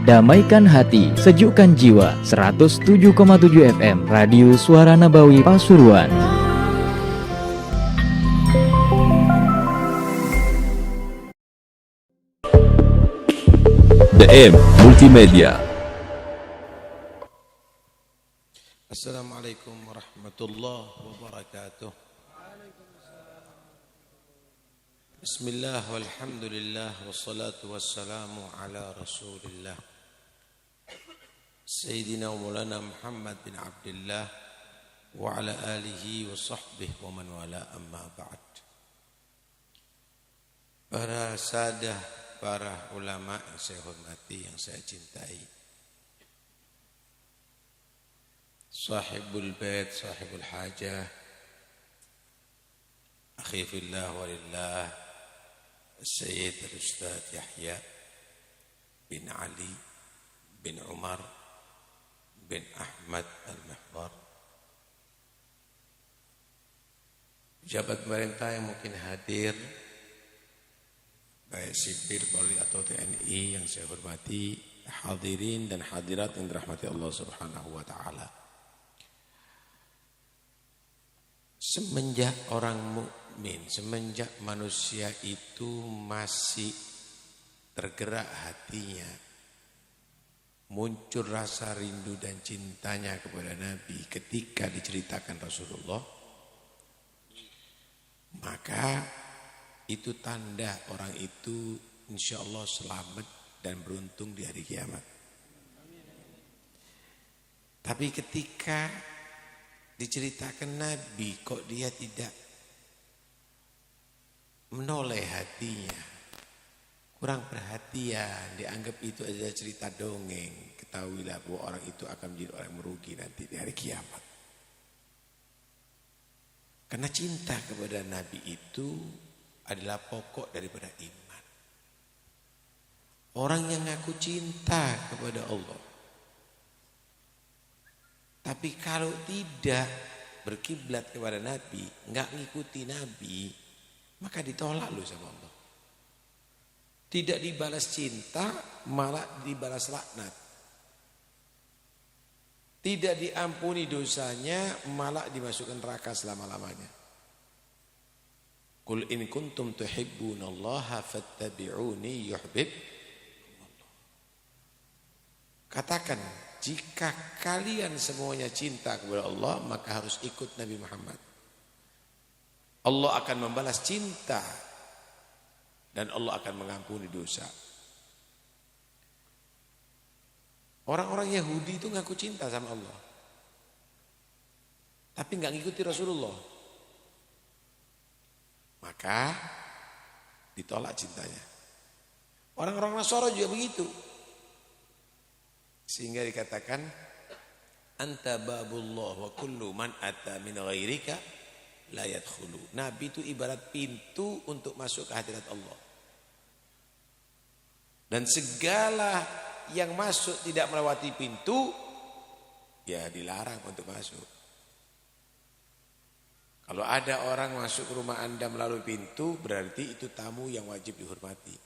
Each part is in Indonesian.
Damaikan hati, sejukkan jiwa. 107,7 FM Radio Suara Nabawi Pasuruan. DM Multimedia. Assalamualaikum warahmatullahi wabarakatuh. Bismillah walhamdulillah wassalatu wassalamu ala rasulillah Sayyidina wa maulana Muhammad bin Abdullah wa ala alihi wa sahbihi wa man wala, amma ba'd. Para sadah, para ulama yang saya hormati, yang saya cintai, sahibul bait, sahibul hajah, akhi fillah walillah, Sayyid Al-Ustaz Yahya bin Ali bin Umar bin Ahmad Al-Mahbar, pejabat pemerintah yang mungkin hadir, baik sipil, Polri atau TNI yang saya hormati, hadirin dan hadirat yang dirahmati Allah Subhanahu wa taala. Semenjak orang mukmin, semenjak manusia itu masih tergerak hatinya, muncul rasa rindu dan cintanya kepada Nabi ketika diceritakan Rasulullah, maka itu tanda orang itu insya Allah selamat dan beruntung di hari kiamat. Tapi ketika diceritakan Nabi, kok dia tidak menoleh hatinya, kurang perhatian, dianggap itu adalah cerita dongeng. Ketahuilah bahwa orang itu akan menjadi orang merugi nanti di hari kiamat. Karena cinta kepada Nabi itu adalah pokok daripada iman. Orang yang ngaku cinta kepada Allah, tapi kalau tidak berkiblat kepada Nabi, enggak ngikuti Nabi, maka ditolak loh sama Allah. Tidak dibalas cinta, malah dibalas laknat. Tidak diampuni dosanya, malah dimasukkan neraka selama-lamanya. Qul in kuntum tuhibbunallaha fattabi'uni yuhibbukumullah. Katakan, jika kalian semuanya cinta kepada Allah, maka harus ikut Nabi Muhammad. Allah akan membalas cinta dan Allah akan mengampuni dosa. Orang-orang Yahudi itu ngaku cinta sama Allah, tapi nggak ngikuti Rasulullah, maka ditolak cintanya. Orang-orang Nasara juga begitu, sehingga dikatakan anta babullah wa kullu man ata min ghairika la yadkhulu. Nabi itu ibarat pintu untuk masuk ke hadirat Allah. Dan segala yang masuk tidak melewati pintu, ya dilarang untuk masuk. Kalau ada orang masuk ke rumah Anda melalui pintu, berarti itu tamu yang wajib dihormati.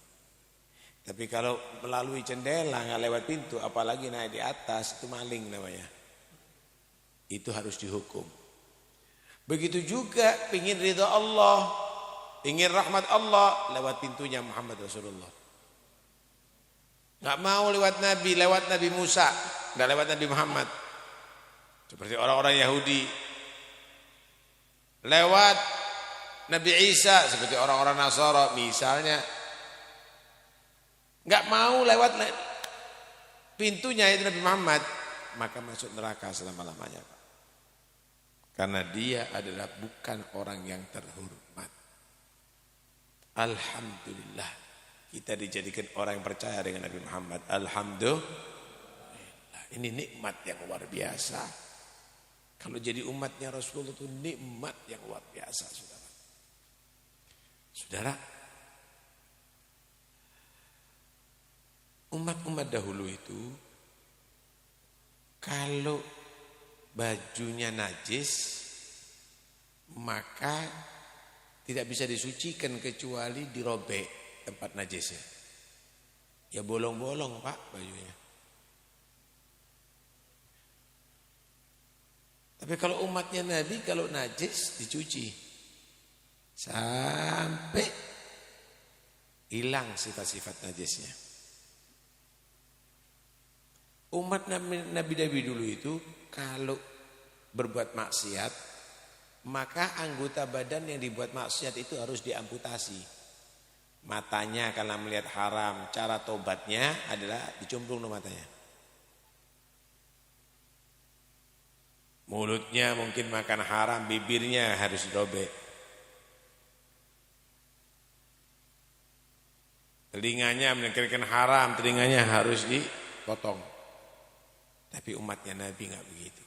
Tapi kalau melalui jendela nggak lewat pintu, apalagi naik di atas, itu maling namanya. Itu harus dihukum. Begitu juga pingin ridha Allah, ingin rahmat Allah, lewat pintunya Muhammad Rasulullah. Nggak mau lewat Nabi Musa, nggak lewat Nabi Muhammad. Seperti orang-orang Yahudi lewat Nabi Isa, seperti orang-orang Nasara misalnya, nggak mau lewat pintunya itu Nabi Muhammad, maka masuk neraka selama-lamanya, Pak. Karena dia adalah bukan orang yang terhormat. Alhamdulillah kita dijadikan orang yang percaya dengan Nabi Muhammad. Alhamdulillah. Ini nikmat yang luar biasa. Kalau jadi umatnya Rasulullah itu nikmat yang luar biasa, saudara. Saudara, umat-umat dahulu itu kalau bajunya najis, maka Tidak bisa disucikan kecuali dirobek tempat najisnya. Ya bolong-bolong Pak bajunya. Tapi kalau umatnya Nabi kalau najis dicuci sampai hilang sifat-sifat najisnya. Umat Nabi dulu itu kalau berbuat maksiat, maka anggota badan yang dibuat maksiat itu harus diamputasi. Matanya karena melihat haram, cara tobatnya adalah dicemplung no matanya. Mulutnya mungkin makan haram, bibirnya harus dirobek. Telinganya mendengarkan haram, telinganya harus dipotong. Tapi umatnya Nabi enggak begitu.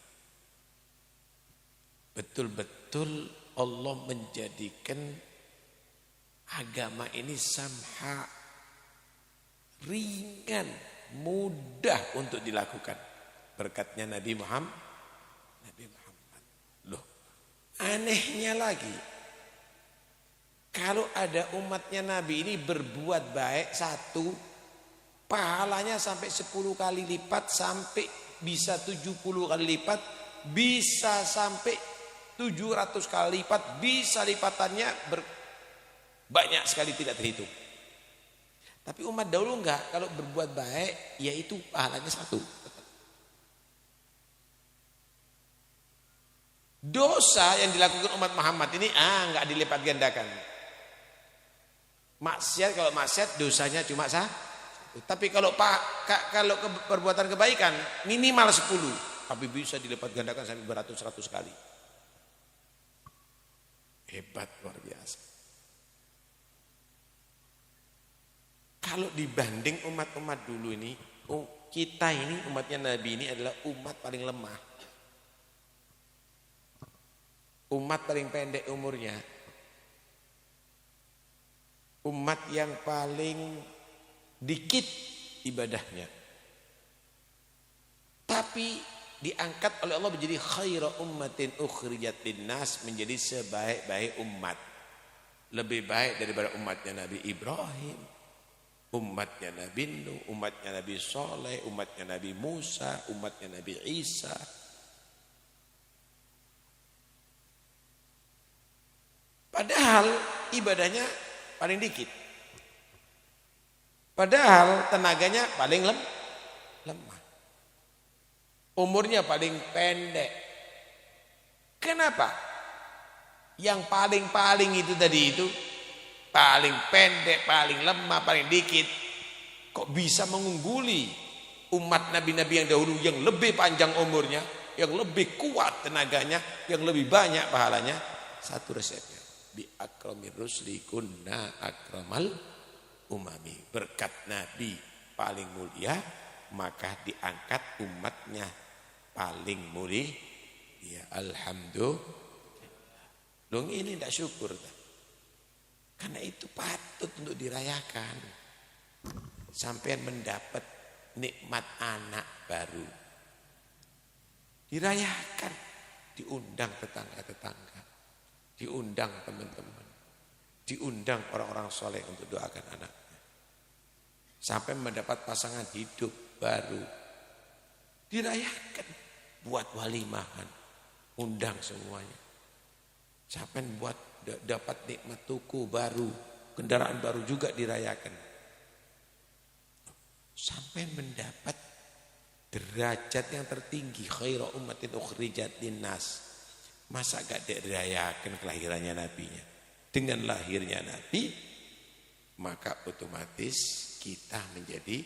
Betul-betul Allah menjadikan agama ini samha, ringan, mudah untuk dilakukan. Berkatnya Nabi Muhammad. Loh, anehnya lagi, kalau ada umatnya Nabi ini berbuat baik satu, pahalanya sampai 10 kali lipat, sampai bisa 70 kali lipat, bisa sampai 700 kali lipat, bisa lipatannya banyak sekali tidak terhitung. Tapi umat dahulu enggak, kalau berbuat baik yaitu pahalanya satu. Dosa yang dilakukan umat Muhammad ini enggak dilipat gandakan. Maksiat, kalau maksiat dosanya cuma satu. Tapi kalau perbuatan kebaikan minimal 10, tapi bisa dilipat gandakan sampai beratus-ratus kali. Hebat, luar biasa. Kalau dibanding umat-umat dulu ini, kita ini umatnya Nabi ini adalah umat paling lemah. Umat paling pendek umurnya. Umat yang paling dikit ibadahnya. Tapi diangkat oleh Allah menjadi khaira ummatin ukhrijat linnas, menjadi sebaik-baik umat. Lebih baik daripada umatnya Nabi Ibrahim, umatnya Nabi Nuh, umatnya Nabi Soleh, umatnya Nabi Musa, umatnya Nabi Isa. Padahal ibadahnya paling dikit. Padahal tenaganya paling lemah. Umurnya paling pendek. Kenapa? Yang paling-paling itu tadi itu, paling pendek, paling lemah, paling dikit, kok bisa mengungguli umat nabi-nabi yang dahulu yang lebih panjang umurnya, yang lebih kuat tenaganya, yang lebih banyak pahalanya? Satu resepnya. Bi akramir rusli kunna akramal umami. Berkat Nabi paling mulia, maka diangkat umatnya paling mulia. Ya alhamdulillah. Dong ini tidak syukur. Karena itu patut untuk dirayakan. Sampai mendapat nikmat anak baru. Dirayakan. Diundang tetangga-tetangga. Diundang teman-teman, diundang orang-orang soleh untuk doakan anaknya. Sampai mendapat pasangan hidup baru. Dirayakan, buat walimahan, undang semuanya. Sampai buat dapat nikmat tuku baru, kendaraan baru juga dirayakan. Sampai mendapat derajat yang tertinggi, khairu ummatin ukhrijat linnas. Masa gak dirayakan kelahirannya nabinya? Dengan lahirnya nabi, maka otomatis kita menjadi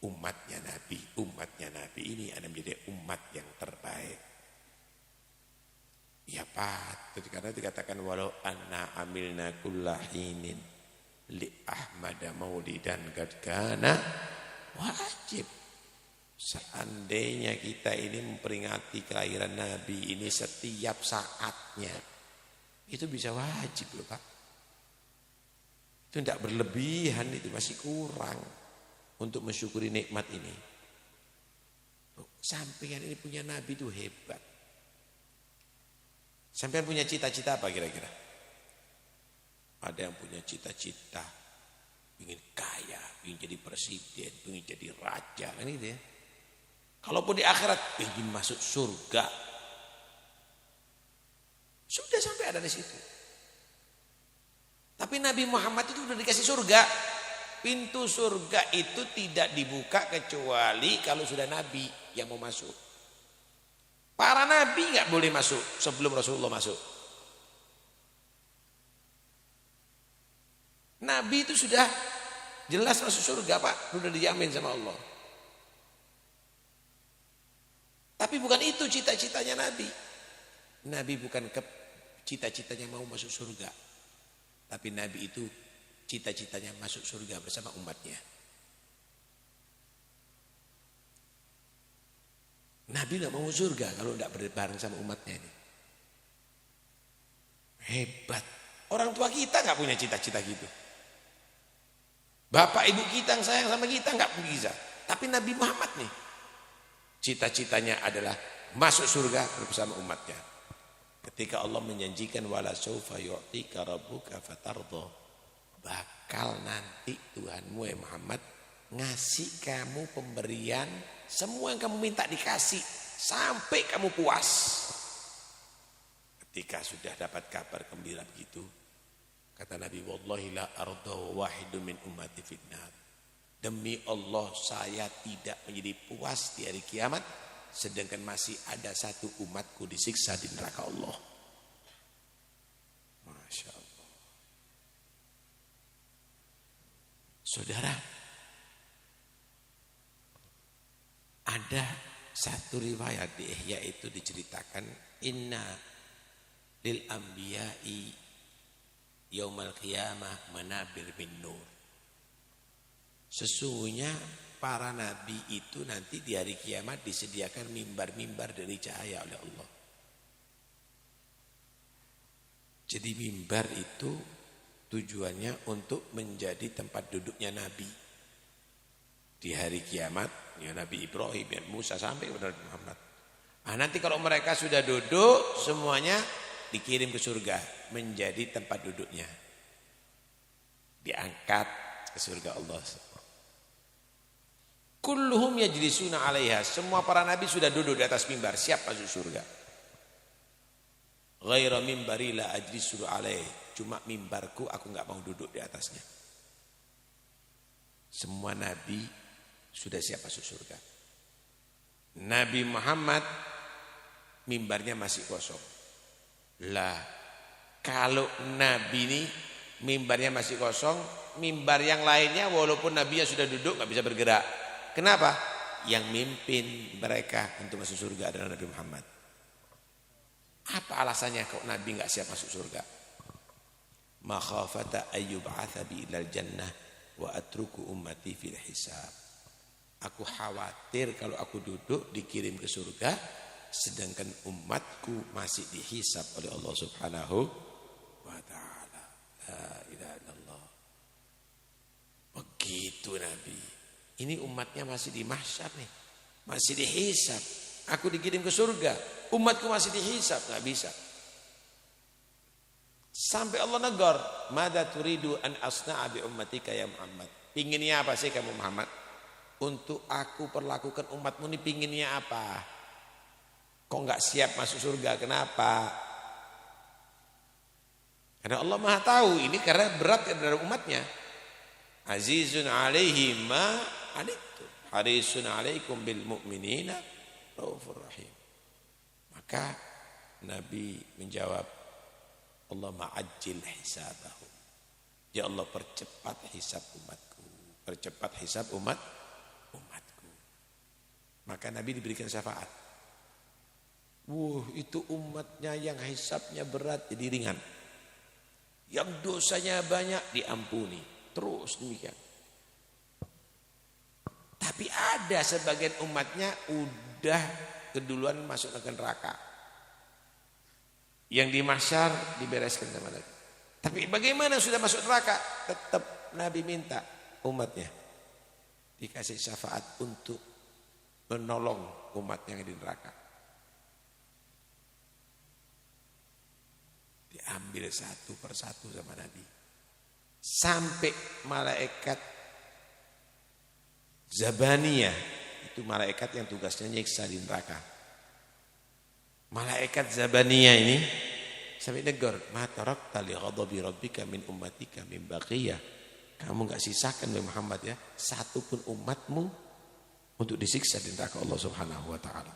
umatnya nabi. Umatnya nabi ini akan menjadi umat yang terbaik. Ya patut, karena dikatakan walau anna amilna kullahinin li ahmada maulidan qad kana wajib. Seandainya kita ini memperingati kelahiran Nabi ini setiap saatnya, itu bisa wajib loh Pak. Itu tidak berlebihan, itu masih kurang untuk mensyukuri nikmat ini. Sampean ini punya Nabi itu hebat. Sampean punya cita-cita apa kira-kira? Ada yang punya cita-cita, ingin kaya, ingin jadi presiden, ingin jadi raja, kan gitu ya. Kalaupun di akhirat ingin masuk surga, sudah sampai ada di situ. Tapi Nabi Muhammad itu sudah dikasih surga. Pintu surga itu tidak dibuka kecuali kalau sudah Nabi yang mau masuk. Para Nabi nggak boleh masuk sebelum Rasulullah masuk. Nabi itu sudah jelas masuk surga, Pak, sudah dijamin sama Allah. Tapi bukan itu cita-citanya Nabi. Nabi bukan cita-citanya mau masuk surga. Tapi Nabi itu cita-citanya masuk surga bersama umatnya. Nabi tidak mau surga kalau tidak berbareng sama umatnya ini. Hebat. Orang tua kita nggak punya cita-cita gitu. Bapak ibu kita yang sayang sama kita nggak bisa. Tapi Nabi Muhammad nih, cita-citanya adalah masuk surga bersama umatnya. Ketika Allah menjanjikan wala saufa yu'tika rabbuka fatardha, bakal nanti Tuhanmu ya Muhammad ngasih kamu pemberian, semua yang kamu minta dikasih sampai kamu puas. Ketika sudah dapat kabar gembira begitu, kata Nabi, wallahi la arda wahidun min ummati fitnah. Demi Allah saya tidak menjadi puas di hari kiamat sedangkan masih ada satu umatku disiksa di neraka Allah. Masya Allah. Saudara, ada satu riwayat di Ihya itu diceritakan inna lil anbiya'i yaumal qiyamah manabir bin nur. Sesungguhnya para nabi itu nanti di hari kiamat disediakan mimbar-mimbar dari cahaya oleh Allah. Jadi mimbar itu tujuannya untuk menjadi tempat duduknya nabi. Di hari kiamat, ya Nabi Ibrahim, ya Musa sampai kepada Nabi Muhammad. Nah, nanti kalau mereka sudah duduk semuanya dikirim ke surga menjadi tempat duduknya. Diangkat ke surga Allah. Kulluhum yajlisuna 'alaiha, semua para nabi sudah duduk di atas mimbar siap masuk surga. Ghaira mimbari la ajlisu 'alaihi, cuma mimbarku aku enggak mau duduk di atasnya. Semua nabi sudah siap masuk surga. Nabi Muhammad mimbarnya masih kosong. Lah, kalau nabi ini mimbarnya masih kosong, mimbar yang lainnya walaupun nabinya sudah duduk enggak bisa bergerak. Kenapa? Yang mimpin mereka untuk masuk surga adalah Nabi Muhammad. Apa alasannya kok Nabi enggak siap masuk surga? Makhafata ayyub'atsa bi ilal jannah wa atruku ummati fil hisab. Aku khawatir kalau aku duduk dikirim ke surga sedangkan umatku masih dihisab oleh Allah Subhanahu wa taala. La ilaha illallah. Begitu Nabi. Ini umatnya masih di mahsyar nih. Masih dihisab. Aku dikirim ke surga, umatku masih dihisab, enggak bisa. Sampai Allah negur, "Madza turidu an asna'a bi ummatika ya Muhammad?" Pinginnya apa sih kamu Muhammad? Untuk aku perlakukan umatmu ini pinginnya apa? Kok enggak siap masuk surga? Kenapa? Karena Allah Maha tahu ini karena berat dari umatnya. Azizun 'alaihi ma anittum harisun 'alaikum bil mu'minina raufur rahim. Maka Nabi menjawab, Allah ma'ajjil hisabahum. Ya Allah percepat hisab umatku. Percepat hisab umatku. Maka Nabi diberikan syafaat. Itu umatnya yang hisabnya berat jadi ringan. Yang dosanya banyak diampuni. Terus demikian. Tapi ada sebagian umatnya udah keduluan masuk ke neraka. Yang di mahsyar dibereskan sama Nabi. Tapi bagaimana sudah masuk neraka? Tetap Nabi minta umatnya dikasih syafaat untuk menolong umat yang di neraka. Diambil satu persatu sama Nabi. sampai malaikat Zabaniyah, itu malaikat yang tugasnya nyiksa di neraka. Malaikat Zabaniyah ini sampai negur, ma tarakta li ghadabi rabbika min ummatika min baqiyah. Kamu enggak sisakan oleh Muhammad ya satu pun umatmu untuk disiksa di neraka Allah Subhanahu wa taala.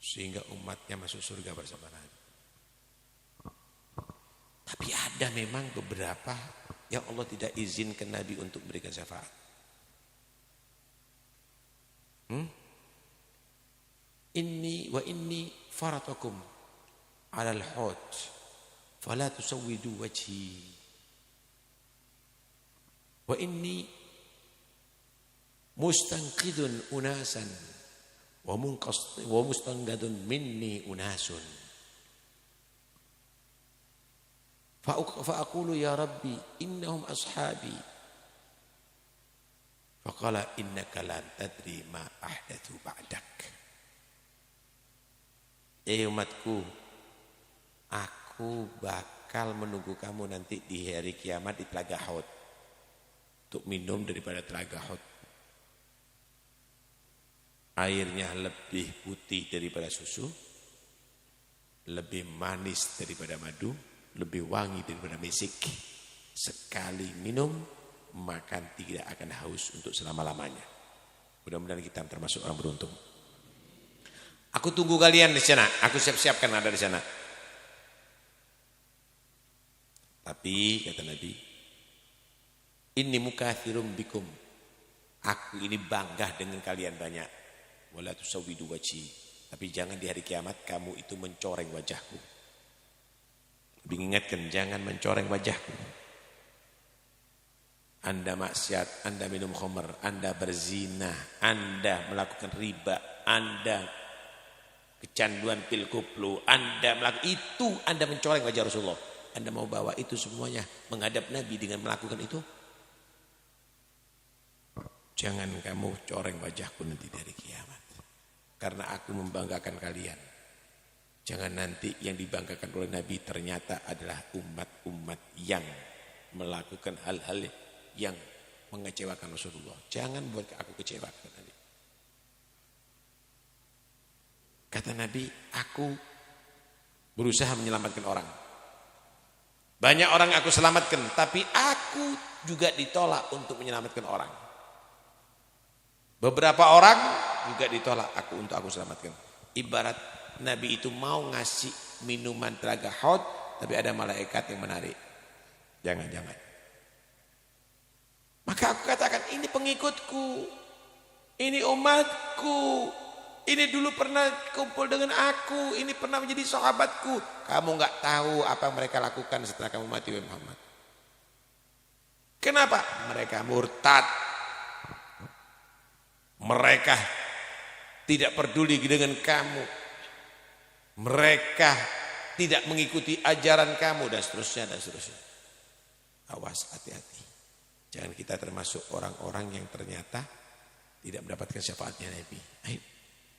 Sehingga umatnya masuk surga bersama Nabi. Tapi ada memang beberapa yang Allah tidak izinkan Nabi untuk memberikan syafaat. Inni faratakum 'alal hut fala tusawwidu wajhi. Wa inni mustanqidun unasan wa mustanqadun minni unasun. Fa'aqulu ya Rabbi innahum ashabi. Faqala innaka lan tadri ma ahdathu ba'dak. Umatku, aku bakal menunggu kamu nanti di hari kiamat di Telaga Haud untuk minum daripada Telaga Haud. Airnya lebih putih daripada susu, lebih manis daripada madu, lebih wangi daripada mesik. Sekali minum, makan tidak akan haus untuk selama-lamanya. Mudah-mudahan kita termasuk orang beruntung. Aku tunggu kalian di sana. Aku siap-siapkan ada di sana. Tapi kata Nabi, inni mukathirum bikum. Aku ini bangga dengan kalian banyak. Wala tusawwidu wajhi. Tapi jangan di hari kiamat kamu itu mencoreng wajahku. Mengingatkan jangan mencoreng wajahku. Anda maksiat, Anda minum khamr, Anda berzina, Anda melakukan riba, Anda kecanduan pil kuplu, Anda melakukan itu, Anda mencoreng wajah Rasulullah. Anda mau bawa itu semuanya menghadap Nabi dengan melakukan itu? Jangan kamu coreng wajahku nanti dari kiamat. Karena aku membanggakan kalian. Jangan nanti yang dibanggakan oleh Nabi ternyata adalah umat-umat yang melakukan hal-hal yang mengecewakan Rasulullah. Jangan buat aku kecewa. Kata Nabi, aku berusaha menyelamatkan orang. Banyak orang aku selamatkan, tapi aku juga ditolak untuk menyelamatkan orang. Beberapa orang juga ditolak untuk aku selamatkan. Ibarat Nabi itu mau ngasih minuman Telaga Haud, tapi ada malaikat yang menarik. Jangan. Maka aku katakan, ini pengikutku, ini umatku. Ini dulu pernah kumpul dengan aku, ini pernah menjadi sahabatku. Kamu enggak tahu apa yang mereka lakukan setelah kamu mati, wahai Muhammad. Kenapa? Mereka murtad. Mereka tidak peduli dengan kamu. Mereka tidak mengikuti ajaran kamu dan seterusnya. Awas, hati-hati. Jangan kita termasuk orang-orang yang ternyata tidak mendapatkan syafaatnya Nabi. Ayo.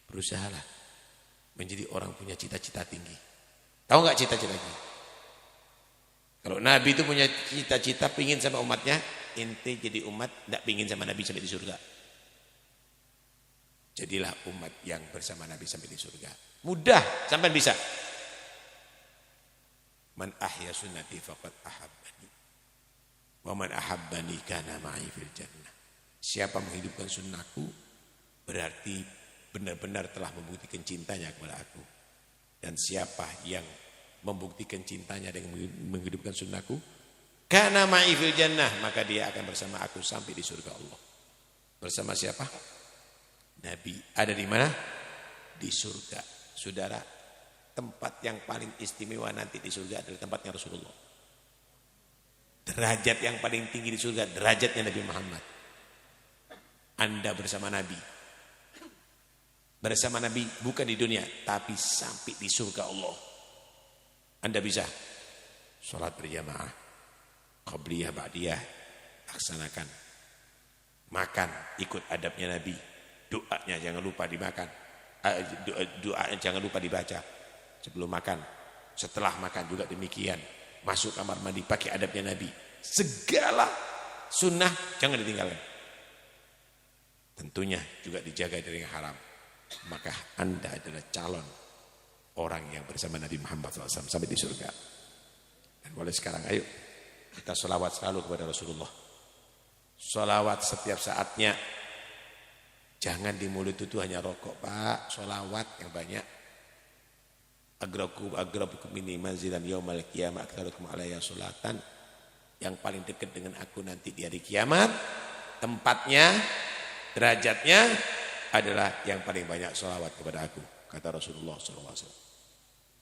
Berusahalah menjadi orang punya cita-cita tinggi. Tahu nggak cita-citanya? Kalau Nabi itu punya cita-cita pingin sama umatnya, ente jadi umat tidak pingin sama Nabi sampai di surga. Jadilah umat yang bersama Nabi sampai di surga. Mudah, sampai bisa. Man ahya sunnati faqad ahabbani. Wa man ahabbani kana ma'i fil jannah. Siapa menghidupkan sunnahku berarti benar-benar telah membuktikan cintanya kepada aku. Dan siapa yang membuktikan cintanya dengan menghidupkan sunnahku, kana ma'i fil jannah, maka dia akan bersama aku sampai di surga Allah. Bersama siapa? Nabi. Ada di mana? Di surga. Saudara, tempat yang paling istimewa nanti di surga adalah tempatnya Rasulullah. Derajat yang paling tinggi di surga, derajatnya Nabi Muhammad. Anda bersama Nabi. Bersama Nabi bukan di dunia, tapi sampai di surga Allah. Anda bisa sholat berjamaah, qabliyah, ba'diyah, laksanakan. Makan, ikut adabnya Nabi. Doanya jangan lupa dimakan. Doanya jangan lupa dibaca sebelum makan. Setelah makan juga demikian. Masuk kamar mandi pakai adabnya Nabi. Segala sunnah jangan ditinggalkan. Tentunya juga dijaga dari yang haram. Maka Anda adalah calon orang yang bersama Nabi Muhammad SAW sampai di surga. Dan mulai sekarang ayo kita sholawat selalu kepada Rasulullah. Sholawat setiap saatnya. Jangan di mulut itu hanya rokok, Pak. Sholawat yang banyak. Agrabukum ini manzilan yaumal qiyamah aktarukum alayya sholatan. Yang paling dekat dengan aku nanti di hari kiamat, tempatnya, derajatnya adalah yang paling banyak sholawat kepada aku, kata Rasulullah SAW.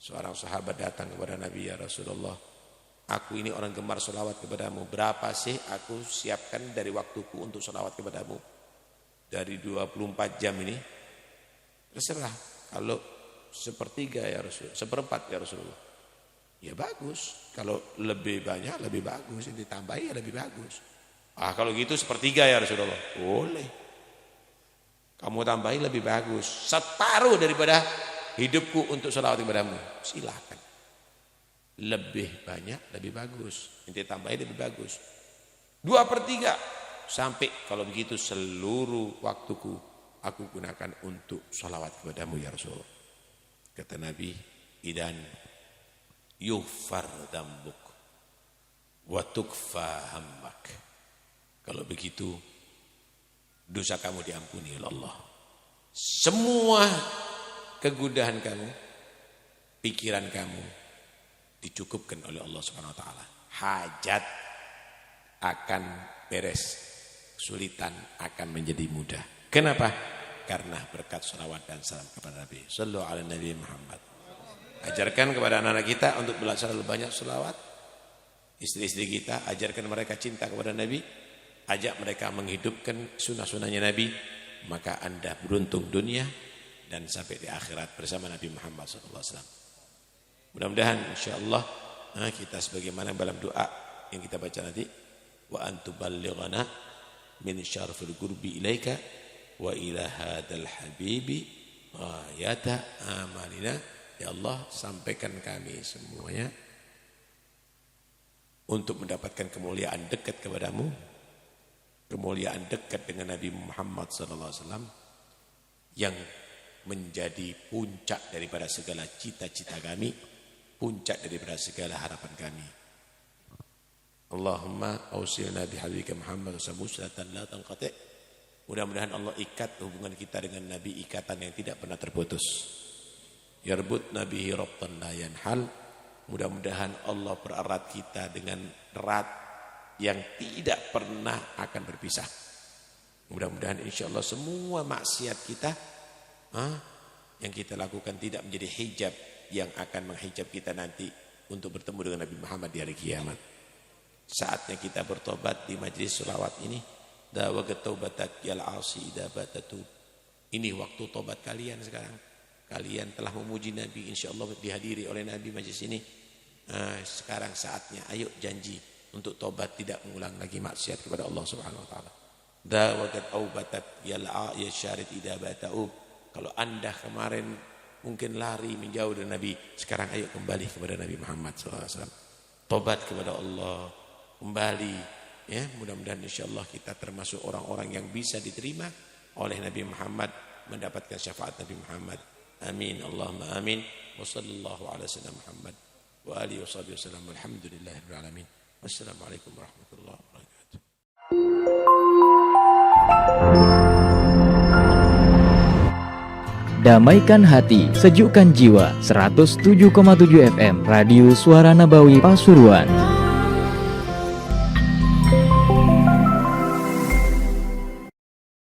Seorang sahabat datang kepada Nabi, ya Rasulullah, aku ini orang gemar sholawat kepadamu. Berapa sih aku siapkan dari waktuku untuk sholawat kepadamu? Dari 24 jam ini, terserah. Kalau sepertiga ya Rasul, seperempat ya Rasulullah. Ya bagus, kalau lebih banyak lebih bagus, ini ditambahi ya lebih bagus. Kalau gitu sepertiga ya Rasulullah, boleh. Kamu tambahi lebih bagus, separuh daripada hidupku untuk sholawat kepadamu, silakan. Lebih banyak lebih bagus, ini tambahi lebih bagus. 2/3, sampai kalau begitu seluruh waktuku aku gunakan untuk sholawat kepadamu ya Rasulullah. Kata Nabi, idan yughfar dzambuk wa tukfa hammak. Kalau begitu dosa kamu diampuni oleh Allah. Semua kegundahan kamu, pikiran kamu dicukupkan oleh Allah Subhanahu wa taala. Hajat akan beres, kesulitan akan menjadi mudah. Kenapa? Karena berkat sholawat dan salam kepada Nabi. Sallu ala Nabi Muhammad. Ajarkan kepada anak-anak kita untuk belajar lebih banyak sholawat. Istri-istri kita, ajarkan mereka cinta kepada Nabi. Ajak mereka menghidupkan sunnah-sunnahnya Nabi. Maka Anda beruntung dunia dan sampai di akhirat bersama Nabi Muhammad SAW. Mudah-mudahan insyaAllah kita sebagaimana dalam doa yang kita baca nanti. Wa antuballighana min syarfil qurbi ilaika wa ila hadal habibi ayata amalina. Ya Allah, sampaikan kami semuanya untuk mendapatkan kemuliaan dekat kepadamu, kemuliaan dekat dengan Nabi Muhammad SAW yang menjadi puncak daripada segala cita-cita kami, puncak daripada segala harapan kami. Allahumma awsilna bihabibika Muhammad salatan la tanqati'. Mudah-mudahan Allah ikat hubungan kita dengan Nabi ikatan yang tidak pernah terputus. Yarbut nabihi rabtan la yanhal. Mudah-mudahan Allah pererat kita dengan erat yang tidak pernah akan berpisah. Mudah-mudahan insyaAllah semua maksiat kita yang kita lakukan tidak menjadi hijab yang akan menghijab kita nanti untuk bertemu dengan Nabi Muhammad di hari kiamat. Saatnya kita bertobat di majlis sholawat ini. Dawagat taubatak yal asi idza batatu. Ini waktu tobat kalian sekarang. Kalian telah memuji Nabi, insyaallah dihadiri oleh Nabi majlis ini. Sekarang saatnya, ayo janji untuk tobat, tidak mengulang lagi maksiat kepada Allah Subhanahu wa taala. Dawagat taubatak yal ya syarid idza batau. Kalau Anda kemarin mungkin lari menjauh dari Nabi, sekarang ayo kembali kepada Nabi Muhammad SAW. Tobat kepada Allah, kembali. Ya, mudah-mudahan insyaallah kita termasuk orang-orang yang bisa diterima oleh Nabi Muhammad, mendapatkan syafaat Nabi Muhammad. Amin, Allahumma amin. Wa sallallahu ala sayyidina Muhammad wa alihi wa sahbihi wasallam. Alhamdulillahirabbil alamin. Wassalamualaikum warahmatullahi wabarakatuh. Damaikan hati, sejukkan jiwa. 107,7 FM Radio Suara Nabawi Pasuruan.